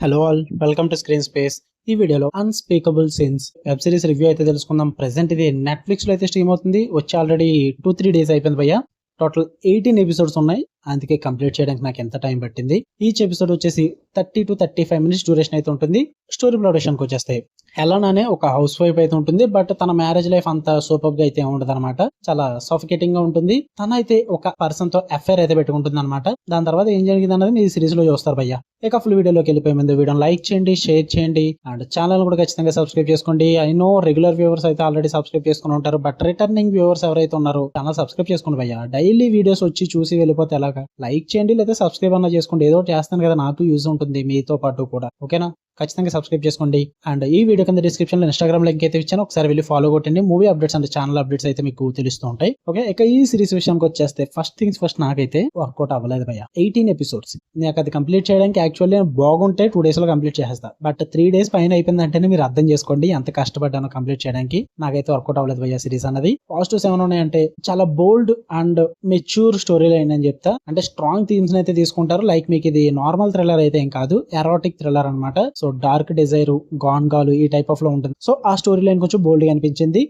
Hello all, welcome to screen space. ఈ వీడియోలో unspeakable scenes web series review అయితే తెలుసుకుందాం. ప్రెసెంట్ ఇది నెట్ఫ్లిక్స్ లో అయితే స్ట్రీమ్ అవుతుంది. వచ్చి ఆల్రెడీ 2-3 డేస్ అయిపోయింది భయ్య. టోటల్ 18 ఎపిసోడ్స్ ఉన్నాయి. అందుకే కంప్లీట్ చేయడానికి నాకు ఎంత టైం పట్టింది. ఈచ్ ఎపిసోడ్ వచ్చేసి 30 to 35 మినిట్స్ డ్యూరేషన్ అయితే ఉంటుంది. స్టోరీ ప్రొడక్షన్కి వచ్చేస్తాయి. హెలన్ అనే ఒక హౌస్ వైఫ్ అయితే ఉంటుంది. బట్ తన మ్యారేజ్ లైఫ్ అంత సూపర్ గా అయితే ఉండదు అనమాట. చాలా సఫికేటింగ్ గా ఉంటుంది. తన అయితే ఒక పర్సన్ తో అఫైర్ అయితే పెట్టుకుంటుంది అనమాట. దాని తర్వాత ఏం జరిగింది అన్నది మీ సిరీస్ లో చూస్తారు భయ్య. ఇక ఫుల్ వీడియోలోకి వెళ్ళిపోయే ముందు వీడియోని లైక్ చేయండి, షేర్ చేయండి అండ్ ఛానల్ కూడా ఖచ్చితంగా సబ్స్క్రైబ్ చేసుకోండి. ఐ నో రెగ్యులర్ వ్యూవర్స్ అయితే ఆల్రెడీ సబ్స్క్రైబ్ చేసుకుని ఉంటారు. బట్ రిటర్నింగ్ వ్యూవర్స్ ఎవరైతే ఉన్నారో ఛానల్ సబ్స్క్రైబ్ చేసుకోండి భయ్య. డైలీ వీడియోస్ వచ్చి చూసి వెళ్ళిపోతే ఎలాగా? లైక్ చేయండి లేదా సబ్స్క్రైబ్ అన్నా చేసుకోండి. ఏదో చేస్తాను కదా, నాకు యూజ్ ఉంటుంది మీతో పాటు కూడా. ఓకేనా? ఖచ్చితంగా సబ్స్క్రైబ్ చేసుకోండి. అండ్ ఈ వీడియో కింద డిస్క్రిప్షన్ లో ఇన్స్టాగ్రామ్ లింక్ అయితే ఇచ్చాను. ఒకసారి వెళ్ళి ఫాలో కొట్టండి. Movie updates and channel updates అయితే మీకు తెలుస్తూ ఉంటాయి. ఓకే, ఇక ఈ సిరీస్ విషయానికి వచ్చేస్తే ఫస్ట్ థింగ్స్ ఫస్ట్, నాకైతే వర్కౌట్ అవ్వలేదు భయ్య. 18 ఎపిసోడ్స్ నాకు అది కంప్లీట్ చేయడానికి యాక్చువల్లీ బాగుంటే 2 days లో కంప్లీట్ చేసేస్తా. బట్ 3 days పైన అయిపోయిందంటేనే మీరు అర్థం చేసుకోండి ఎంత కష్టపడ్డానో కంప్లీట్ చేయడానికి. నాకైతే వర్కౌట్ అవ్వలేదు భయ్య సిరీస్ అన్నది. పాజిటివ్స్ ఏమైనా ఉన్నాయంటే చాలా బోల్డ్ అండ్ మెచ్యూర్ స్టోరీ లైన్ అని చెప్తా. అంటే స్ట్రాంగ్ థీమ్స్ అయితే తీసుకుంటారు. లైక్ మీకు ఇది నార్మల్ థ్రిల్లర్ అయితే ఏం కాదు, ఎరోటిక్ థ్రిల్లర్ అనమాట. సో డార్క్ డిజైర్, గాన్ గాలు ఈ టైప్ ఆఫ్ లో ఉంటుంది. సో ఆ స్టోరీ లైన్ కొంచెం బోల్డ్ గా అనిపించింది.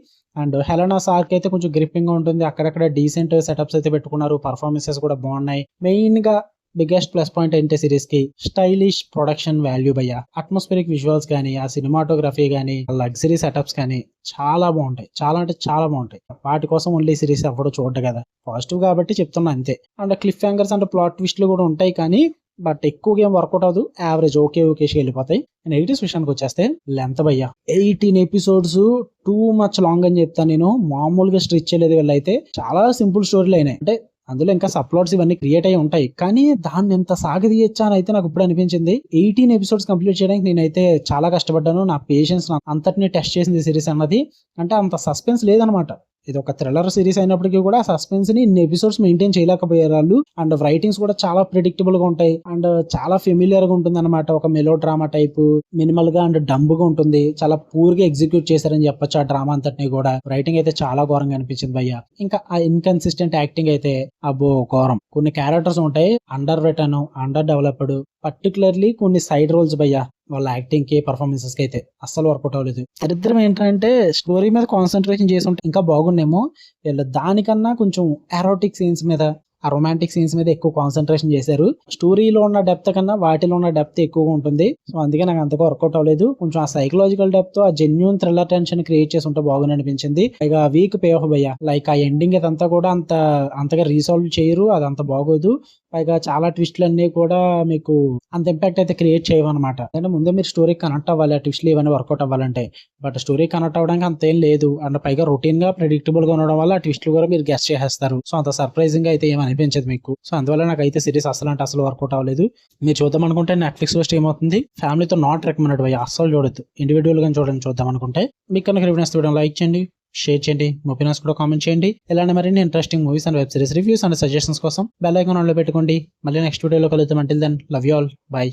అండ్ హెలెనా సార్క్ అయితే కొంచెం గ్రిప్పింగ్ గా ఉంటుంది. అక్కడక్కడ డీసెంట్ సెటప్స్ అయితే పెట్టుకున్నారు. పర్ఫార్మెన్సెస్ కూడా బాగున్నాయి. మెయిన్ గా బిగ్గెస్ట్ ప్లస్ పాయింట్ ఏంటి సిరీస్ కి, స్టైలిష్ ప్రొడక్షన్ వాల్యూ భయ్య. అట్మాస్ఫిరిక్ విజువల్స్ కానీ, ఆ సినిమాటోగ్రఫీ కానీ, లగ్జరీ సెటప్స్ కానీ చాలా బాగుంటాయి. చాలా అంటే చాలా బాగుంటాయి. వాటి కోసం ఓన్లీ సిరీస్ ఎవ్వడో చూడదు కదా. పాజిటివ్ కాబట్టి చెప్తున్నా అంతే. And cliff hangers and plot ట్విస్ట్లు కూడా ఉంటాయి కానీ బట్ ఎక్కువగా ఏం వర్కౌట్ అవ్వదు. యావరేజ్ ఓకేష్ వెళ్ళిపోతాయి. నెగిటివ్స్ విషయానికి వచ్చేస్తే లెంత్ భయ్య. 18 ఎపిసోడ్స్ టూ మచ్ లాంగ్ అని చెప్తాను నేను. మామూలుగా స్ట్రిచ్ చేయలేదు. వీళ్ళైతే చాలా సింపుల్ స్టోరీలు అయినాయి. అంటే అందులో ఇంకా సప్లాట్స్ ఇవన్నీ క్రియేట్ అయ్యి ఉంటాయి కానీ దాన్ని ఎంత సాగదీయచ్చా అని అయితే నాకు ఇప్పుడు అనిపించింది. 18 ఎపిసోడ్స్ కంప్లీట్ చేయడానికి నేనైతే చాలా కష్టపడ్డాను. నా పేషెన్స్ అంతటిని టెస్ట్ చేసింది సిరీస్ అన్నది. అంటే అంత సస్పెన్స్ లేదనమాట. ఇది ఒక థ్రిల్లర్ సిరీస్ అయినప్పటికీ కూడా సస్పెన్స్ ని ఇన్ని ఎపిసోడ్స్ మెయింటైన్ చేయలేకపోయారు వాళ్ళు. అండ్ రైటింగ్స్ కూడా చాలా ప్రిడిక్టబుల్ గా ఉంటాయి. అండ్ చాలా ఫెమిలియర్ గా ఉంటుంది అనమాట. ఒక మెలో డ్రామా టైప్, మినిమల్ గా అండ్ డంబ్ గా ఉంటుంది. చాలా పూర్ గా ఎగ్జిక్యూట్ చేశారని చెప్పొచ్చు ఆ డ్రామా అంతటిని కూడా. రైటింగ్ అయితే చాలా ఘోరంగా అనిపించింది భయ్య. ఇంకా ఆ ఇన్కన్సిస్టెంట్ యాక్టింగ్ అయితే అబ్బో ఘోరం. కొన్ని క్యారెక్టర్స్ ఉంటాయి under return, under developed. Particularly కొన్ని సైడ్ రోల్స్ భయ్య. వాళ్ళ యాక్టింగ్ కి, పర్ఫార్మెన్సెస్ కి అయితే అస్సలు వర్కౌట్ అవ్వలేదు. దరిద్రం ఏంటంటే స్టోరీ మీద కాన్సన్ట్రేషన్ చేసి ఉంటే ఇంకా బాగుండేమో. వీళ్ళు దానికన్నా కొంచెం ఎరోటిక్ సీన్స్ మీద, ఆ రొమాంటిక్ సీన్స్ మీద ఎక్కువ కాన్సన్ట్రేషన్ చేశారు. స్టోరీలో ఉన్న డెప్త్ కన్నా వాటిలో ఉన్న డెప్త్ ఎక్కువగా ఉంటుంది. సో అందుకే నాకు అంతగా వర్కౌట్ అవ్వలేదు. కొంచెం ఆ సైకలాజికల్ డెప్త్, ఆ జెన్యూన్ థ్రిల్లర్ టెన్షన్ క్రియేట్ చేసి ఉంటే బాగుంది అనిపించింది. ఇక వీక్ పే ఆఫ్ భయ్య. లైక్ ఆ ఎండింగ్ ఇదంతా కూడా అంతగా రీసాల్వ్ చేయరు. అదంతా బాగోదు. పైగా చాలా ట్విస్ట్లు అన్ని కూడా మీకు అంత ఇంపాక్ట్ అయితే క్రియేట్ చేయవన్నమాట. అంటే ముందే మీరు స్టోరీ కనెక్ట్ అవ్వాలి ఆ ట్విస్ట్లు ఇవన్నీ వర్కౌట్ అవ్వాలంటే. బట్ స్టోరీ కనెక్ట్ అవ్వడానికి అంతేం లేదు. అండ్ పైగా రొటీన్ గా ప్రెడిక్టబుల్ గా ఉండడం వల్ల ఆ ట్విస్ట్లు కూడా మీరు గెస్ చేసేస్తారు. సో అంత సర్ప్రైజింగ్ అయితే ఏం అనిపించదు మీకు. సో అందువల్ల నాకు అయితే సిరీస్ అసలు వర్కౌట్ అవ్వలేదు. మీరు చూద్దాం అనుకుంటే నెట్ఫ్లిక్స్ లో స్ట్రీమ్ అవుతుంది. ఫ్యామిలీతో నాట్ రికమెండెడ్ భయ్య. అస్సలు చూడొద్దు. ఇండివిజువల్ గా చూద్దాం అనుకుంటే. మీకు కనుక రివ్యూస్ చూడడం లైక్ చేయండి, షేర్ చేయండి, మీ ఒపీనియన్స్ కూడా కామెంట్ చేయండి. ఇలాంటి మరిన్ని interesting movies and web series reviews and suggestions కోసం బెల్ ఐకాన్ ఆన్ లో పెట్టుకోండి. మళ్ళీ నెక్స్ట్ వీడియోలో కలుద్దాం. Until then love you all, by.